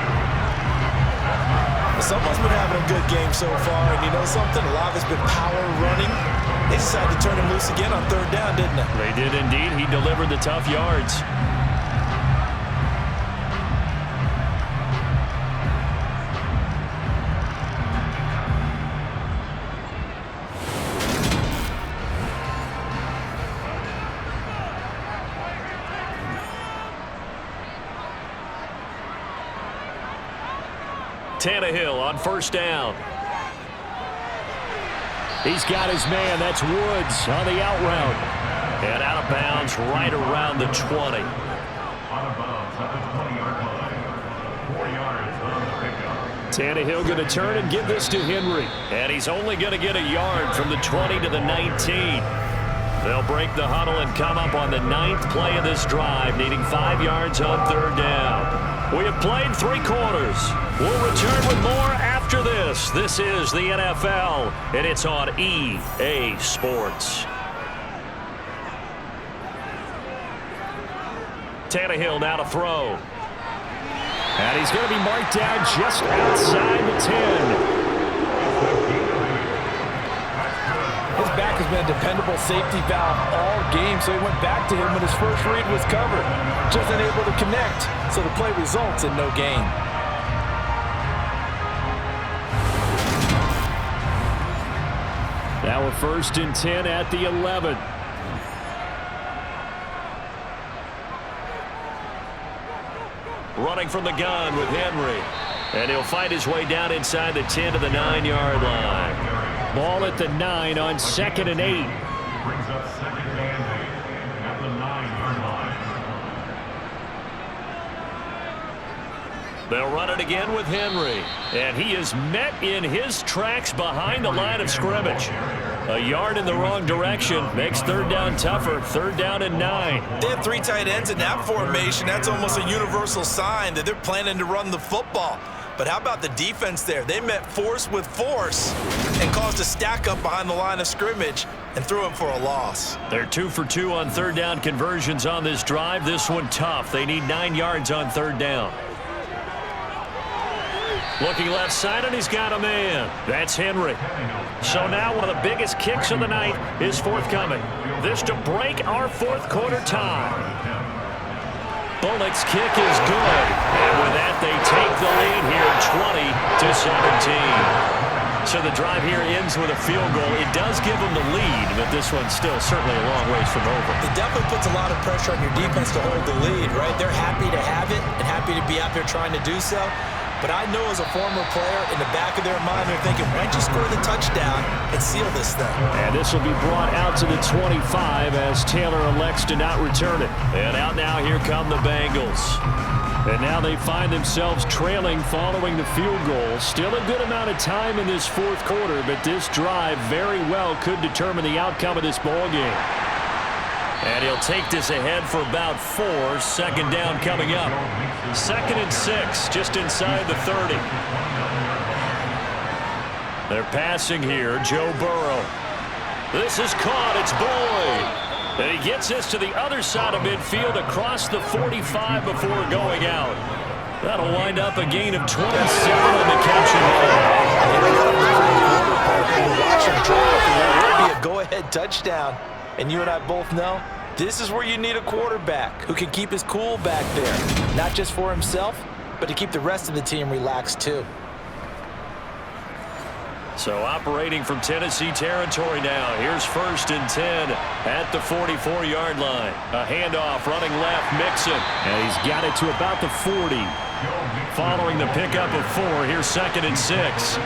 Someone's been having a good game so far, and you know something? A lot of it's been power running. They decided to turn him loose again on 3rd down, didn't they? They did indeed. He delivered the tough yards. Tannehill on first down. He's got his man. That's Woods on the out route. And out of bounds right around the 20. Out of bounds at the 20-yard line. 4 yards on the pickup. Tannehill going to turn and give this to Henry. And he's only going to get a yard from the 20 to the 19. They'll break the huddle and come up on the 9th play of this drive, needing 5 yards on third down. We have played 3 quarters. We'll return with more after this. This is the NFL, and it's on EA Sports. Tannehill now to throw. And he's going to be marked down just outside the 10. His back has been a dependable safety valve all game, so he went back to him when his first read was covered. Just unable to connect, so the play results in no gain. Now a 1st and 10 at the 11. Running from the gun with Henry. And he'll fight his way down inside the 10 to the 9-yard line. Ball at the 9 on 2nd and 8. Brings up 2nd and 8 at the 9-yard line. They'll run it again with Henry. And he is met in his tracks behind the line of scrimmage. A yard in the wrong direction makes third down tougher. 3rd down and 9. They have 3 tight ends in that formation. That's almost a universal sign that they're planning to run the football. But how about the defense there? They met force with force and caused a stack up behind the line of scrimmage and threw him for a loss. They're 2 for 2 on third down conversions on this drive. This one tough. They need 9 yards on third down. Looking left side, and he's got a man. That's Henry. So now one of the biggest kicks of the night is forthcoming. This to break our 4th quarter tie. Bullock's kick is good. And with that, they take the lead here 20-17. So the drive here ends with a field goal. It does give them the lead, but this one's still certainly a long ways from over. It definitely puts a lot of pressure on your defense to hold the lead, right? They're happy to have it and happy to be out there trying to do so. But I know as a former player, in the back of their mind, they're thinking, why don't you score the touchdown and seal this thing? And this will be brought out to the 25 as Taylor elects to not return it. And out now, here come the Bengals. And now they find themselves trailing following the field goal. Still a good amount of time in this 4th quarter, but this drive very well could determine the outcome of this ball game. And he'll take this ahead for about 4. 2nd down coming up. 2nd and 6, just inside the 30. They're passing here, Joe Burrow. This is caught, it's Boyd. And he gets this to the other side of midfield across the 45 before going out. That'll wind up a gain of 27 on the catch and It'll be a go-ahead touchdown. And you and I both know this is where you need a quarterback who can keep his cool back there. Not just for himself, but to keep the rest of the team relaxed too. So operating from Tennessee territory now. Here's 1st and 10 at the 44-yard line. A handoff running left, Mixon. And he's got it to about the 40. Following the pickup of 4, here's 2nd and 6.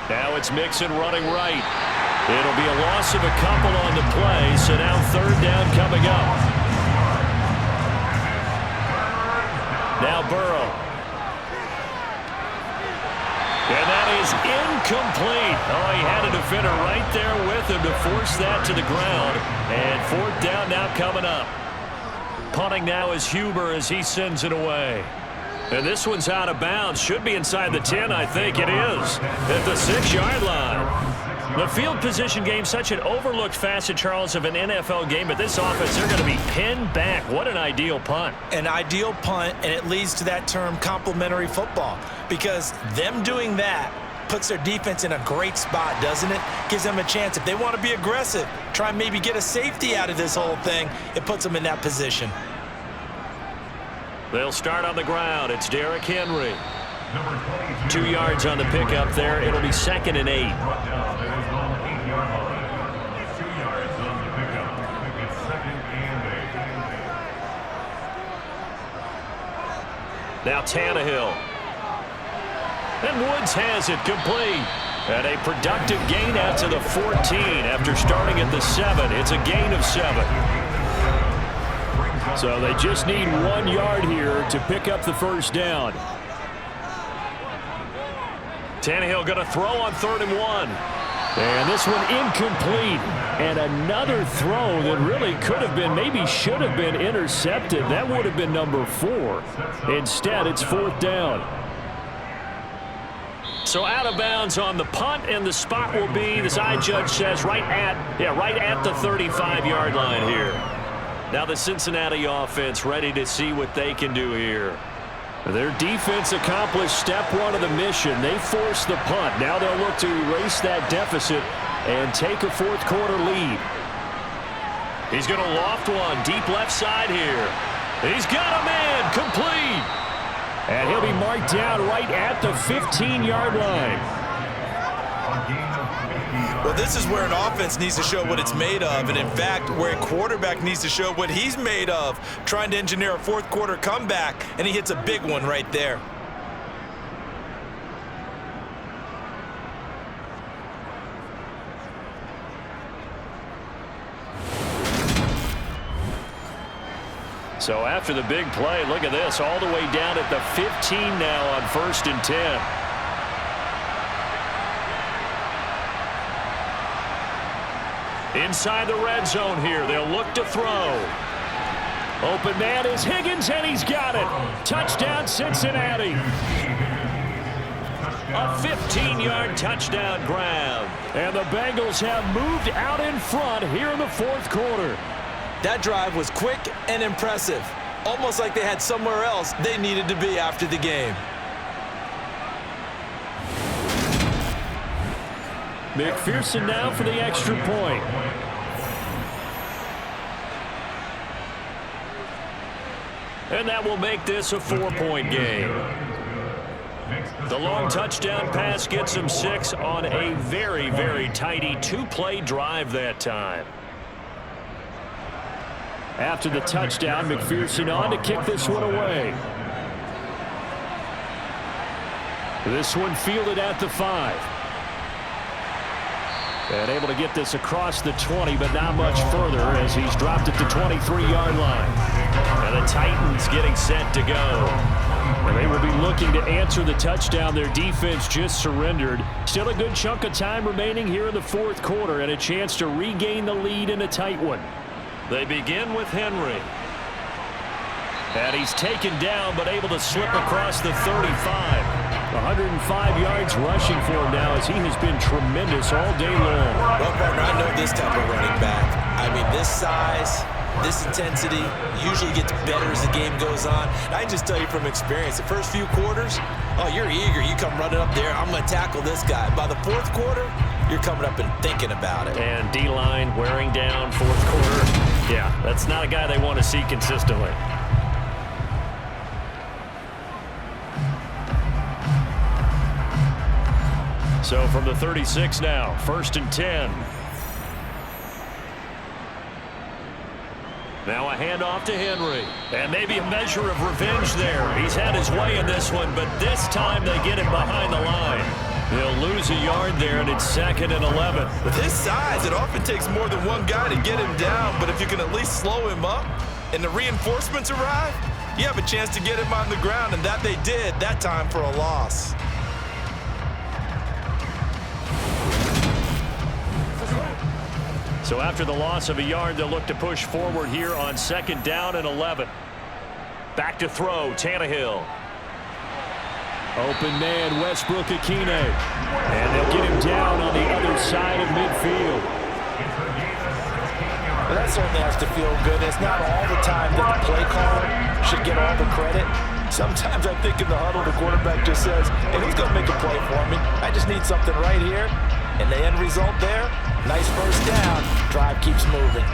Now it's Mixon running right. It'll be a loss of a couple on the play, so now 3rd down coming up. Now Burrow. And that is incomplete. Oh, he had a defender right there with him to force that to the ground. And 4th down now coming up. Punting now is Huber as he sends it away. And this one's out of bounds. Should be inside the 10, I think it is. At the 6-yard line. The field position game, such an overlooked facet, Charles, of an NFL game, but this offense, they're going to be pinned back. What an ideal punt. An ideal punt, and it leads to that term complementary football, because them doing that puts their defense in a great spot, doesn't it? Gives them a chance. If they want to be aggressive, try and maybe get a safety out of this whole thing, it puts them in that position. They'll start on the ground. It's Derrick Henry. 2 yards on the pickup there. It'll be 2nd and 8. Now Tannehill. And Woods has it complete. And a productive gain out to the 14 after starting at the 7. It's a gain of 7. So they just need 1 yard here to pick up the first down. Tannehill going to throw on 3rd and 1. And this one incomplete. And another throw that really could have been, maybe should have been intercepted. That would have been number 4. Instead, it's 4th down. So out of bounds on the punt, and the spot will be, the side judge says, right at the 35-yard line here. Now the Cincinnati offense ready to see what they can do here. Their defense accomplished step 1 of the mission. They forced the punt. Now they'll look to erase that deficit and take a 4th quarter lead. He's going to loft one deep left side here. He's got a man complete. And he'll be marked down right at the 15-yard line. Well, this is where an offense needs to show what it's made of, and in fact, where a quarterback needs to show what he's made of, trying to engineer a 4th quarter comeback, and he hits a big one right there. So after the big play, look at this, all the way down at the 15 now on 1st and 10. Inside the red zone here, they'll look to throw. Open man is Higgins, and he's got it. Touchdown, Cincinnati. A 15-yard touchdown grab. And the Bengals have moved out in front here in the 4th quarter. That drive was quick and impressive. Almost like they had somewhere else they needed to be after the game. McPherson now for the extra point. And that will make this a 4-point game. The long touchdown pass gets him 6 on a very, very tidy 2-play drive that time. After the touchdown, McPherson on to kick this one away. This one fielded at the 5. And able to get this across the 20, but not much further as he's dropped at the 23-yard line. And the Titans getting set to go. And they will be looking to answer the touchdown their defense just surrendered. Still a good chunk of time remaining here in the 4th quarter and a chance to regain the lead in a tight one. They begin with Henry. And he's taken down, but able to slip across the 35. 105 yards rushing for him now as he has been tremendous all day long. Well, partner, I know this type of running back. I mean, this size, this intensity usually gets better as the game goes on. And I can just tell you from experience, the first few quarters, oh, you're eager. You come running up there, I'm going to tackle this guy. By the 4th quarter, you're coming up and thinking about it. And D-line wearing down 4th quarter. Yeah, that's not a guy they want to see consistently. So from the 36 now, 1st and 10. Now a handoff to Henry. And maybe a measure of revenge there. He's had his way in this one, but this time they get it behind the line. They'll lose a yard there, and it's 2nd and 11. With his size, it often takes more than one guy to get him down, but if you can at least slow him up and the reinforcements arrive, you have a chance to get him on the ground, and that they did that time for a loss. So after the loss of a yard, they'll look to push forward here on 2nd down and 11. Back to throw, Tannehill. Open man, Westbrook Akine. And they'll get him down on the other side of midfield. Well, that certainly has to feel good. It's not all the time that the play caller should get all the credit. Sometimes I think in the huddle, the quarterback just says, hey, who's going to make a play for me? I just need something right here. And the end result there, nice first down. Drive keeps moving.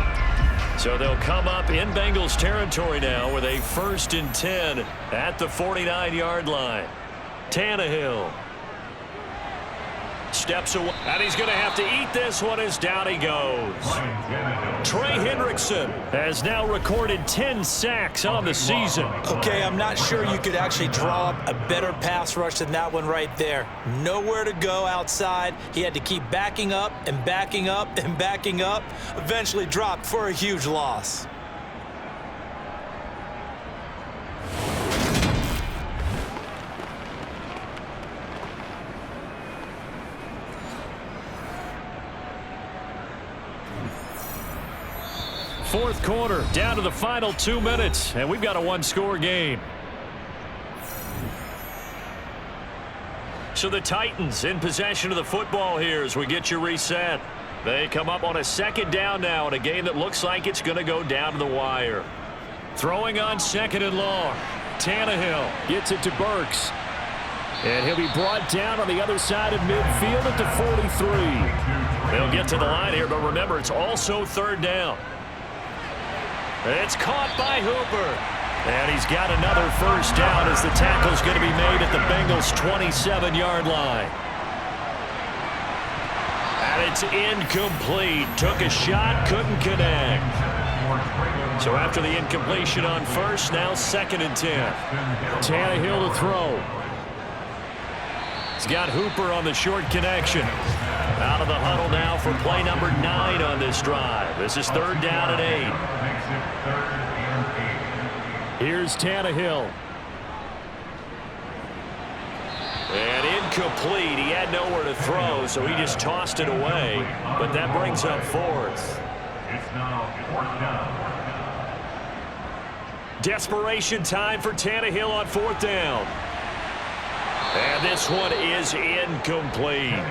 So they'll come up in Bengals territory now with a 1st and 10 at the 49-yard line. Tannehill. Steps away, and he's going to have to eat this one as down he goes. Trey Hendrickson has now recorded 10 sacks on the season. Okay, I'm not sure you could actually draw up a better pass rush than that one right there. Nowhere to go outside. He had to keep backing up and backing up and backing up. Eventually dropped for a huge loss. Fourth quarter, down to the final 2 minutes, and we've got a one-score game. So the Titans in possession of the football here as we get you reset. They come up on a second down now in a game that looks like it's going to go down to the wire. Throwing on second and long. Tannehill gets it to Burks. And he'll be brought down on the other side of midfield at the 43. They'll get to the line here, but remember, it's also third down. It's caught by Hooper. And he's got another first down as the tackle's going to be made at the Bengals' 27-yard line. And it's incomplete. Took a shot, couldn't connect. So after the incompletion on first, now 2nd and 10. Tannehill to throw. He's got Hooper on the short connection. Out of the huddle now for play number 9 on this drive. This is third down and 8. Here's Tannehill. And incomplete. He had nowhere to throw, so he just tossed it away. But that brings up fourth. It's now fourth down. Desperation time for Tannehill on fourth down. And this one is incomplete.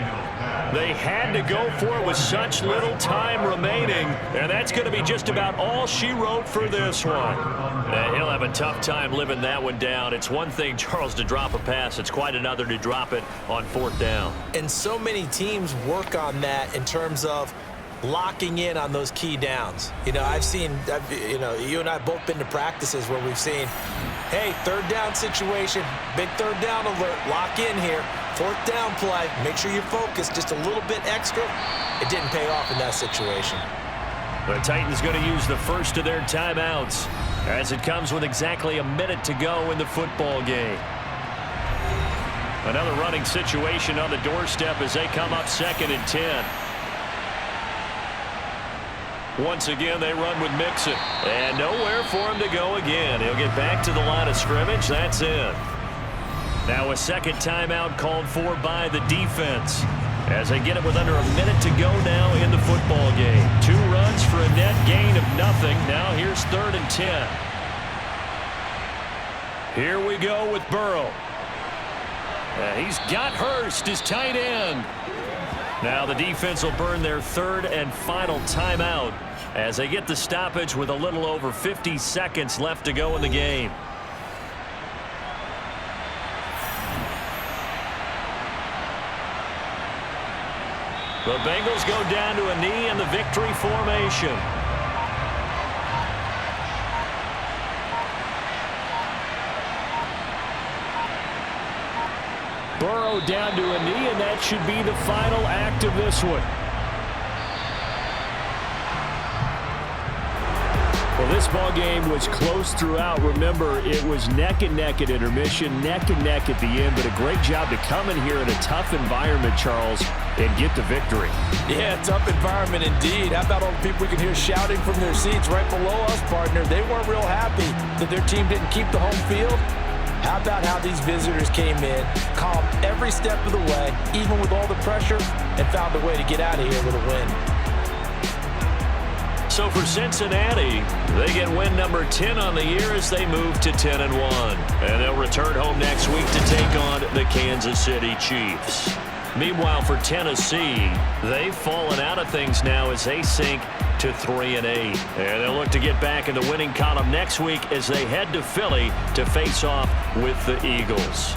They had to go for it with such little time remaining, and that's going to be just about all she wrote for this one. He'll have a tough time living that one down. It's one thing, Charles, to drop a pass. It's quite another to drop it on fourth down. And so many teams work on that in terms of locking in on those key downs. You know, you and I both been to practices where we've seen, hey, third down situation, big third down alert, lock in here, fourth down play, make sure you focus just a little bit extra. It didn't pay off in that situation. The Titans going to use the first of their timeouts as it comes with exactly a minute to go in the football game. Another running situation on the doorstep as they come up 2nd and 10. Once again, they run with Mixon. And nowhere for him to go again. He'll get back to the line of scrimmage. That's it. Now a second timeout called for by the defense as they get it with under a minute to go now in the football game. 2 runs for a net gain of nothing. Now here's 3rd and 10. Here we go with Burrow. He's got Hurst, his tight end. Now the defense will burn their 3rd and final timeout as they get the stoppage with a little over 50 seconds left to go in the game. The Bengals go down to a knee in the victory formation. Burrow down to a knee, and that should be the final act of this one. Well, this ball game was close throughout. Remember, it was neck and neck at intermission, neck and neck at the end, but a great job to come in here in a tough environment, Charles, and get the victory. Yeah, tough environment indeed. How about all the people we can hear shouting from their seats right below us, partner? They weren't real happy that their team didn't keep the home field. How about how these visitors came in, calm every step of the way, even with all the pressure, and found a way to get out of here with a win. So for Cincinnati, they get win number 10 on the year as they move to 10-1. And they'll return home next week to take on the Kansas City Chiefs. Meanwhile, for Tennessee, they've fallen out of things now as they sink to 3-8. And they'll look to get back in the winning column next week as they head to Philly to face off with the Eagles.